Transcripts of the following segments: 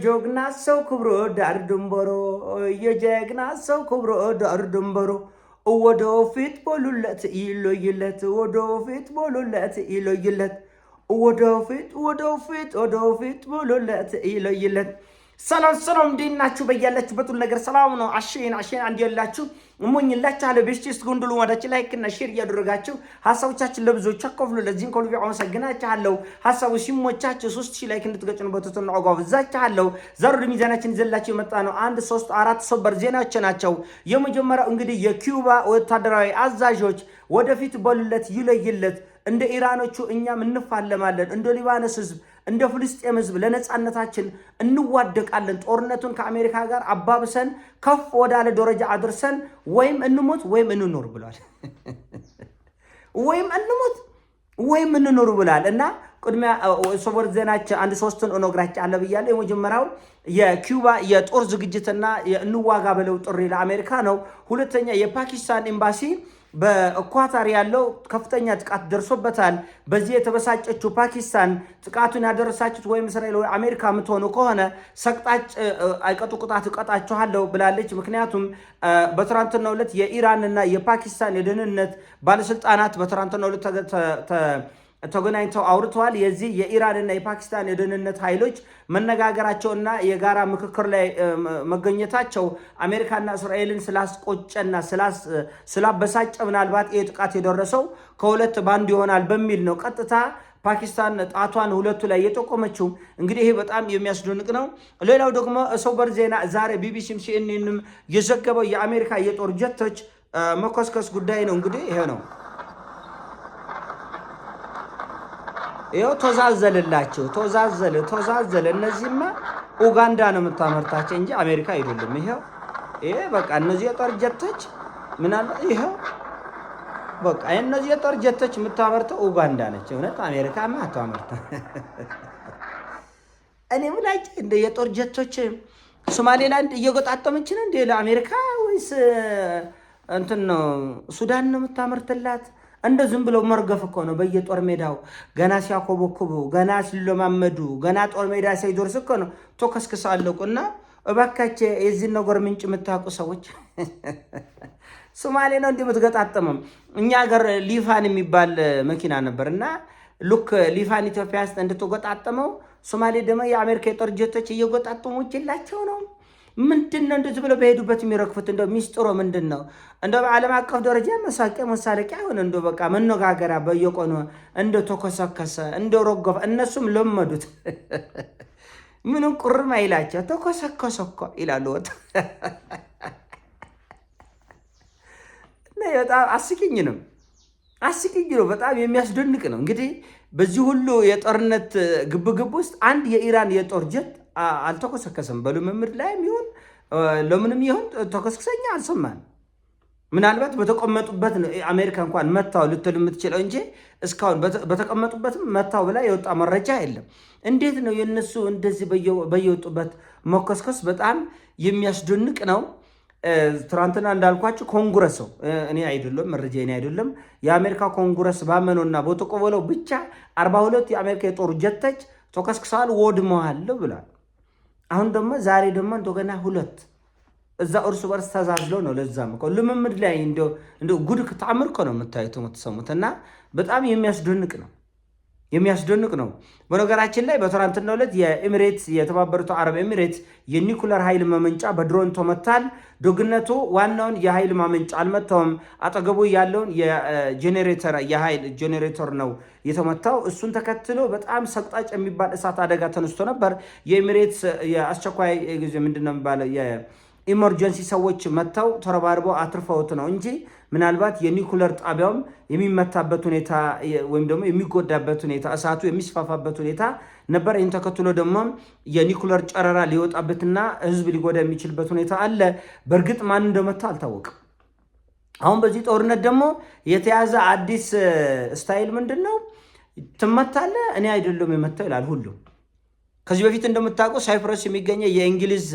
ጀግና ሰው ክብሮ ዳር ድንበሮ የጀግና ሰው ክብሮ ዳር ድንበሮ ወደፊት በሉለት ይለይለት ወደፊት በሉለት ይለይለት ወደፊት በሉለት ይለይለት። ሰላም እንዴት ናችሁ? በያላችሁበት ሁሉ ነገር ሰላም ነው። አሽን አንድ ያላችሁ እሞኝላችኋለሁ። በስቲስ ጉንዱሉ ወዳች ላይክ እና ሼር እያደረጋችሁ ሐሳቦቻችን ለብዙዎች አካፍሉ። ለዚህም ከልብ አመሰግናችኋለሁ። ሐሳቡ ሲሞቻችሁ 3000 ላይክ እንድትገጩን በተተና አጓብዛችኋለሁ። ዛሬ ሚዛናችን ይዘላችሁ የመጣ ነው 1 3 4 ሰበር ዜናዎች ናቸው። የመጀመሪያው እንግዲህ የኪዩባ ወታደራዊ አዛዦች ወደፊት በሉለት ይለይለት፣ እንደ ኢራኖቹ እኛም እንፋለማለን፣ እንደ ሊባኖስ ህዝብ እንደ ፍልስጤም ህዝብ ለነጻነታችን እንዋደቃለን፣ ጦርነቱን ከአሜሪካ ጋር አባብሰን ከፍ ወዳለ ደረጃ አድርሰን ወይም እንሞት ወይም እንኖር ብሏል። ወይም እንሞት ወይም እንኖር ብሏል። እና ቅድሚያ ሰበር ዜናችን 1 3ን እነግራችኋለሁ ብያለሁ። የመጀመሪያው የኪዩባ የጦር ዝግጅትና የእንዋጋ በለው ጥሪ ለአሜሪካ ነው። ሁለተኛ የፓኪስታን ኤምባሲ በኢኳታር ያለው ከፍተኛ ጥቃት ደርሶበታል። በዚህ የተበሳጨችው ፓኪስታን ጥቃቱን ያደረሳችሁት ወይም እስራኤል ወይ አሜሪካ የምትሆኑ ከሆነ ሰቅጣጭ አይቀጡ ቅጣት እቀጣችኋለሁ ብላለች። ምክንያቱም በትናንትናው ዕለት የኢራንና የፓኪስታን የደህንነት ባለስልጣናት በትናንትናው ዕለት ተገናኝተው አውርተዋል። የዚህ የኢራንና የፓኪስታን የደህንነት ኃይሎች መነጋገራቸውና የጋራ ምክክር ላይ መገኘታቸው አሜሪካና እስራኤልን ስላስቆጨና ስላበሳጨ ምናልባት ይህ ጥቃት የደረሰው ከሁለት ባንድ ይሆናል በሚል ነው ቀጥታ ፓኪስታን ጣቷን ሁለቱ ላይ የጠቆመችው። እንግዲህ ይሄ በጣም የሚያስደንቅ ነው። ሌላው ደግሞ ሰበር ዜና ዛሬ ቢቢሲም ሲኤንኤንም የዘገበው የአሜሪካ የጦር ጀቶች መኮስከስ ጉዳይ ነው። እንግዲህ ይሄ ነው። ይሄው ተዛዘለ። እነዚህማ ኡጋንዳ ነው የምታመርታቸው እንጂ አሜሪካ አይደለም። ይሄ በቃ እነዚህ የጦር ጀቶች ምናለ ይሄው በቃ እነዚህ የጦር ጀቶች የምታመርተው ኡጋንዳ ነች። እውነት አሜሪካማ አታመርታ። እኔ ምላጭ እንደ የጦር ጀቶች ሶማሌላንድ እየጎጣጠመች ነው እንደ ለአሜሪካ ወይስ እንትን ነው ሱዳን ነው የምታመርትላት? እንደ ዝም ብለው መርገፍ እኮ ነው። በየጦር ሜዳው ገና ሲያኮበኩቡ ገና ሲለማመዱ ገና ጦር ሜዳ ሳይደርስ እኮ ነው ተከስክሰው አለቁና፣ እባካችሁ የዚህ ነገር ምንጭ የምታውቁ ሰዎች ሶማሌ ነው እንደምትገጣጠመው። እኛ ሀገር ሊፋን የሚባል መኪና ነበርና ሉክ ሊፋን ኢትዮጵያ ውስጥ እንድትገጣጠመው ሶማሌ ደግሞ የአሜሪካ የጦር ጀቶች እየገጣጠሙላቸው ነው። ምንድነው እንደዚህ ብለው በሄዱበት የሚረክፉት? እንደው ሚስጥሩ ምንድነው? እንደው በዓለም አቀፍ ደረጃ መሳለቂያ ሆነ። እንደው በቃ መነጋገሪያ በየቆኑ እንደው ተኮሰከሰ እንደው ረገፈ። እነሱም ለመዱት። ምንም ቁርም አይላቸው። ተኮሰከሰ እኮ ይላሉ። በጣም አስቂኝ ነው። በጣም የሚያስደንቅ ነው። እንግዲህ በዚህ ሁሉ የጦርነት ግብግብ ውስጥ አንድ የኢራን የጦር ጀት አልተኮሰከሰም። በልምምድ ላይም ይሁን ለምንም ይሁን ተኮስክሰኛ አልሰማን። ምናልባት በተቀመጡበት ነው አሜሪካ እንኳን መታው ልትል የምትችለው እንጂ እስካሁን በተቀመጡበትም መታው ብላ የወጣ መረጃ የለም። እንዴት ነው የነሱ እንደዚህ በየወጡበት መኮስከስ? በጣም የሚያስደንቅ ነው። ትናንትና እንዳልኳችሁ ኮንግረስ እኔ አይደለም መረጃ እኔ አይደለም የአሜሪካ ኮንግረስ ባመነውና በተቀበለው ብቻ 42 የአሜሪካ የጦር ጀቶች ተከስክሰዋል፣ ወድመዋል ብሏል። አሁን ደግሞ ዛሬ ደግሞ እንደገና 2 እዛ እርስ በርስ ተዛዝለው ነው። ለዛም እኮ ልምምድ ላይ እንደው ጉድ ተአምር እኮ ነው የምትሰሙት። እና በጣም የሚያስደንቅ ነው። በነገራችን ላይ በትናንትናው ዕለት የኤሚሬትስ የተባበሩት አረብ ኤሚሬትስ የኒኩለር ኃይል ማመንጫ በድሮን ተመታል። ደግነቱ ዋናውን የኃይል ማመንጫ አልመታውም። አጠገቡ ያለውን የኃይል ጄኔሬተር ነው የተመታው። እሱን ተከትሎ በጣም ሰቅጣጭ የሚባል እሳት አደጋ ተነስቶ ነበር። የኤሚሬትስ የአስቸኳይ ጊዜ ምንድነው የሚባለው የኢመርጀንሲ ሰዎች መጥተው ተረባርበው አትርፈውት ነው እንጂ ምናልባት የኒኩለር ጣቢያውም የሚመታበት ሁኔታ ወይም ደግሞ የሚጎዳበት ሁኔታ እሳቱ የሚስፋፋበት ሁኔታ ነበር። ይህን ተከትሎ ደግሞ የኒኩለር ጨረራ ሊወጣበትና ህዝብ ሊጎዳ የሚችልበት ሁኔታ አለ። በእርግጥ ማን እንደመታ አልታወቅም። አሁን በዚህ ጦርነት ደግሞ የተያዘ አዲስ ስታይል ምንድን ነው? ትመታለህ፣ እኔ አይደለም የመታው ይላል ሁሉ። ከዚህ በፊት እንደምታውቀው ሳይፕረስ የሚገኘው የእንግሊዝ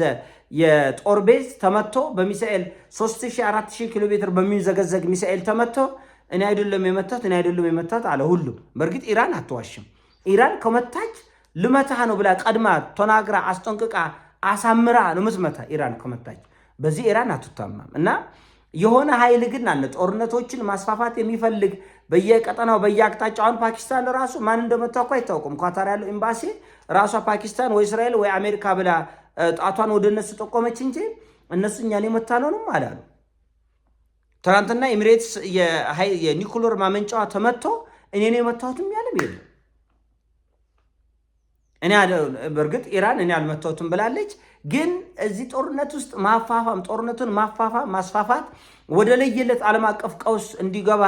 የጦር ቤዝ ተመቶ በሚሳኤል 3000-4000 ኪሎ ሜትር በሚዘገዘግ ሚሳኤል ተመቶ እኔ አይደለም የመታት አለ ሁሉ። በእርግጥ ኢራን አትዋሽም። ኢራን ከመታች ልመታህ ነው ብላ ቀድማ ተናግራ አስጠንቅቃ አሳምራ ነው ምትመታ ኢራን ከመታች። በዚህ ኢራን አትታማም እና የሆነ ኃይል ግን አለ ጦርነቶችን ማስፋፋት የሚፈልግ በየቀጠናው በየአቅጣጫው። አሁን ፓኪስታን ራሱ ማን እንደመታው እኮ አይታወቅም። ኳታር ያለው ኤምባሲ ራሷ ፓኪስታን ወይ እስራኤል ወይ አሜሪካ ብላ ጣቷን ወደ እነሱ ጠቆመች እንጂ እነሱ እኛን የመታ ነውንም አላሉ። ትናንትና ኤሚሬትስ የኒኩለር ማመንጫዋ ተመቶ እኔ ነው የመታሁትም ያለም የለም። እኔ በእርግጥ ኢራን እኔ አልመታሁትም ብላለች። ግን እዚህ ጦርነት ውስጥ ጦርነቱን ማስፋፋት ወደ ለየለት ዓለም አቀፍ ቀውስ እንዲገባ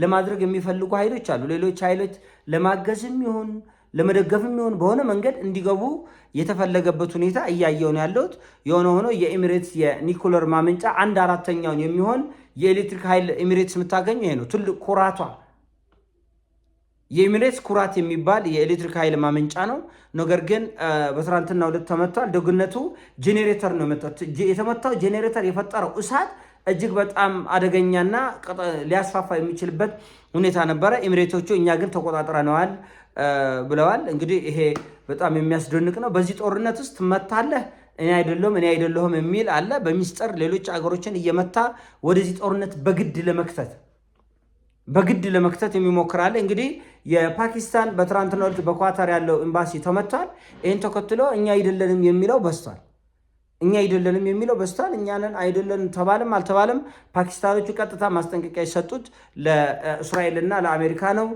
ለማድረግ የሚፈልጉ ኃይሎች አሉ። ሌሎች ኃይሎች ለማገዝም ይሁን ለመደገፍም ይሁን በሆነ መንገድ እንዲገቡ የተፈለገበት ሁኔታ እያየው ነው ያለሁት። የሆነ ሆኖ የኤሚሬትስ የኒኩለር ማመንጫ 1/4 የሚሆን የኤሌክትሪክ ኃይል ኤሚሬትስ የምታገኘው ይሄ ነው ትልቅ ኩራቷ። የኤሚሬትስ ኩራት የሚባል የኤሌክትሪክ ኃይል ማመንጫ ነው። ነገር ግን በትናንትናው ዕለት ተመቷል። ደግነቱ ጄኔሬተር ነው የተመታው። ጄኔሬተር የፈጠረው እሳት እጅግ በጣም አደገኛና ሊያስፋፋ የሚችልበት ሁኔታ ነበረ። ኤሚሬቶቹ እኛ ግን ተቆጣጥረነዋል ብለዋል። እንግዲህ ይሄ በጣም የሚያስደንቅ ነው። በዚህ ጦርነት ውስጥ ትመታለህ እኔ አይደለሁም የሚል አለ። በሚስጥር ሌሎች አገሮችን እየመታ ወደዚህ ጦርነት በግድ ለመክተት የሚሞክራለ። እንግዲህ የፓኪስታን በትናንትናው ዕለት በኳታር ያለው ኤምባሲ ተመቷል። ይህን ተከትሎ እኛ አይደለንም የሚለው በስቷል። እኛንን አይደለንም ተባለም አልተባለም ፓኪስታኖቹ ቀጥታ ማስጠንቀቂያ የሰጡት ለእስራኤልና ለአሜሪካ ነው።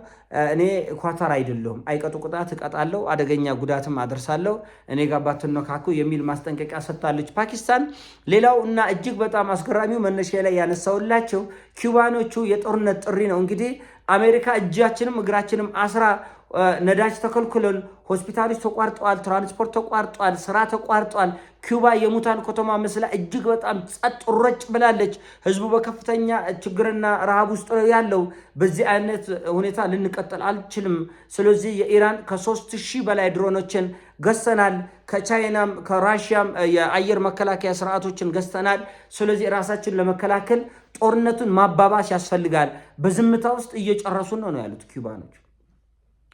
እኔ ኳታር አይደለሁም፣ አይቀጡ ቅጣት እቀጣለሁ፣ አደገኛ ጉዳትም አደርሳለሁ፣ እኔ ጋር ባትነካኩ የሚል ማስጠንቀቂያ ሰጥታለች ፓኪስታን። ሌላው እና እጅግ በጣም አስገራሚው መነሻ ላይ ያነሳውላቸው ኪውባኖቹ የጦርነት ጥሪ ነው። እንግዲህ አሜሪካ እጃችንም እግራችንም አስራ ነዳጅ ተከልክሎን ሆስፒታሎች ተቋርጠዋል፣ ትራንስፖርት ተቋርጧል፣ ስራ ተቋርጧል። ኪውባ የሙታን ከተማ መስላ እጅግ በጣም ጸጥ ረጭ ብላለች። ህዝቡ በከፍተኛ ችግርና ረሃብ ውስጥ ነው ያለው። በዚህ አይነት ሁኔታ ልንቀጥል አልችልም። ስለዚህ የኢራን ከ3000 በላይ ድሮኖችን ገዝተናል። ከቻይናም ከራሽያም የአየር መከላከያ ስርዓቶችን ገዝተናል። ስለዚህ ራሳችን ለመከላከል ጦርነቱን ማባባስ ያስፈልጋል። በዝምታ ውስጥ እየጨረሱን ነው ያሉት ኪውባኖች።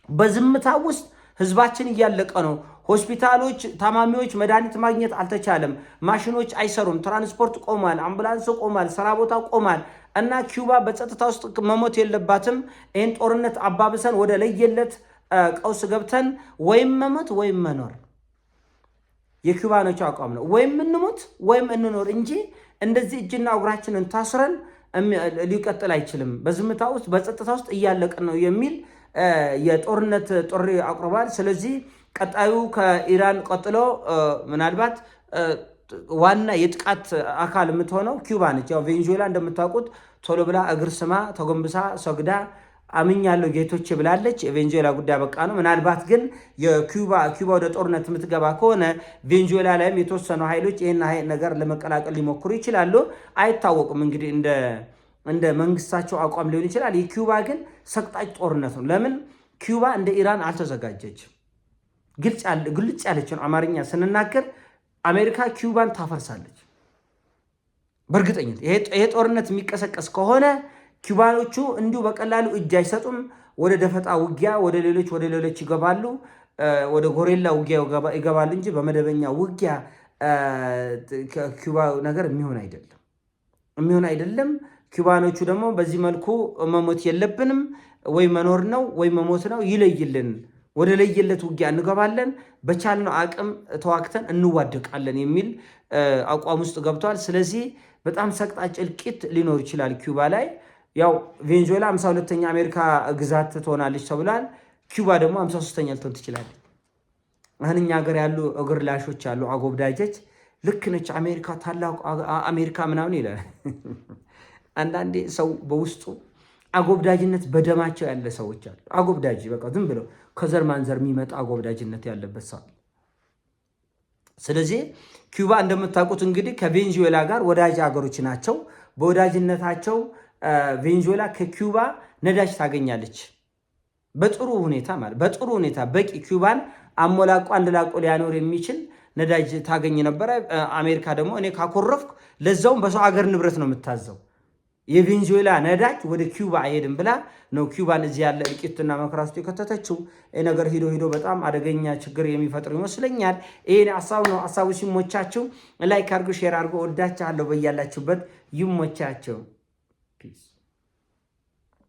በዝምታ ውስጥ ህዝባችን እያለቀ ነው። ሆስፒታሎች ታማሚዎች መድኃኒት ማግኘት አልተቻለም። ማሽኖች አይሰሩም። ትራንስፖርት ቆሟል። አምቡላንስ ቆሟል። ስራ ቦታ ቆሟል። እና ኪውባ በጸጥታ ውስጥ መሞት የለባትም። ይህን ጦርነት አባብሰን ወደ ለየለት ቀውስ ገብተን ወይም መሞት ወይም መኖር የኪውባኖች አቋም ነው። ወይም እንሞት ወይም እንኖር እንጂ እንደዚህ እጅና እግራችንን ታስረን ሊቀጥል አይችልም። በዝምታ ውስጥ በጸጥታ ውስጥ እያለቅን ነው የሚል የጦርነት ጥሪ አቅርቧል። ስለዚህ ቀጣዩ ከኢራን ቀጥሎ ምናልባት ዋና የጥቃት አካል የምትሆነው ኪውባ ነች። ያው ቬንዙዌላ እንደምታውቁት ቶሎ ብላ እግር ስማ ተጎንብሳ ሰግዳ አምኛለሁ ጌቶች ብላለች። የቬንዙዌላ ጉዳይ በቃ ነው። ምናልባት ግን የኪውባ ወደ ጦርነት የምትገባ ከሆነ ቬንዙዌላ ላይም የተወሰኑ ኃይሎች ይህን ነገር ለመቀላቀል ሊሞክሩ ይችላሉ። አይታወቁም እንግዲህ እንደ መንግስታቸው አቋም ሊሆን ይችላል። የኪውባ ግን ሰቅጣጭ ጦርነት ነው። ለምን ኪውባ እንደ ኢራን አልተዘጋጀችም። ግልጽ ያለችን አማርኛ ስንናገር አሜሪካ ኪውባን ታፈርሳለች በእርግጠኝነት። ይሄ ጦርነት የሚቀሰቀስ ከሆነ ኪውባኖቹ እንዲሁ በቀላሉ እጅ አይሰጡም። ወደ ደፈጣ ውጊያ ወደ ሌሎች ይገባሉ። ወደ ጎሬላ ውጊያ ይገባሉ እንጂ በመደበኛ ውጊያ ኪውባ ነገር የሚሆን አይደለም። ኪውባኖቹ ደግሞ በዚህ መልኩ መሞት የለብንም፣ ወይ መኖር ነው ወይ መሞት ነው፣ ይለይልን፣ ወደ ለየለት ውጊያ እንገባለን፣ በቻልነው አቅም ተዋግተን እንዋደቃለን የሚል አቋም ውስጥ ገብቷል። ስለዚህ በጣም ሰቅጣጭ እልቂት ሊኖር ይችላል ኪውባ ላይ። ያው ቬንዙዌላ 52ኛ አሜሪካ ግዛት ትሆናለች ተብሏል። ኪውባ ደግሞ 53ኛ ልትሆን ትችላለች። አሁን እኛ ሀገር ያሉ እግር ላሾች አሉ፣ አጎብዳጆች። ልክ ነች አሜሪካ፣ ታላቁ አሜሪካ ምናምን ይላል። አንዳንዴ ሰው በውስጡ አጎብዳጅነት በደማቸው ያለ ሰዎች አሉ። አጎብዳጅ በቃ ዝም ብለው ከዘር ማንዘር የሚመጣ አጎብዳጅነት ያለበት ሰው። ስለዚህ ኪውባ እንደምታውቁት እንግዲህ ከቬንዙዌላ ጋር ወዳጅ ሀገሮች ናቸው። በወዳጅነታቸው ቬንዙዌላ ከኪውባ ነዳጅ ታገኛለች በጥሩ ሁኔታ በቂ ኪውባን አሞላቆ አንድላቆ ሊያኖር የሚችል ነዳጅ ታገኝ ነበረ። አሜሪካ ደግሞ እኔ ካኮረፍኩ ለዛውም በሰው ሀገር ንብረት ነው የምታዘው። የቬንዙዌላ ነዳጅ ወደ ኪዩባ አይሄድም ብላ ነው ኪዩባን እዚህ ያለ እልቂትና መከራ ውስጥ የከተተችው። ይህ ነገር ሂዶ በጣም አደገኛ ችግር የሚፈጥር ይመስለኛል። ይሄን ሀሳብ ነው። ሀሳቡ ሲሞቻችሁ ላይክ አድርጉ፣ ሼር አድርጉ። ወዳችኋለሁ። በያላችሁበት ይሞቻቸው። ፒስ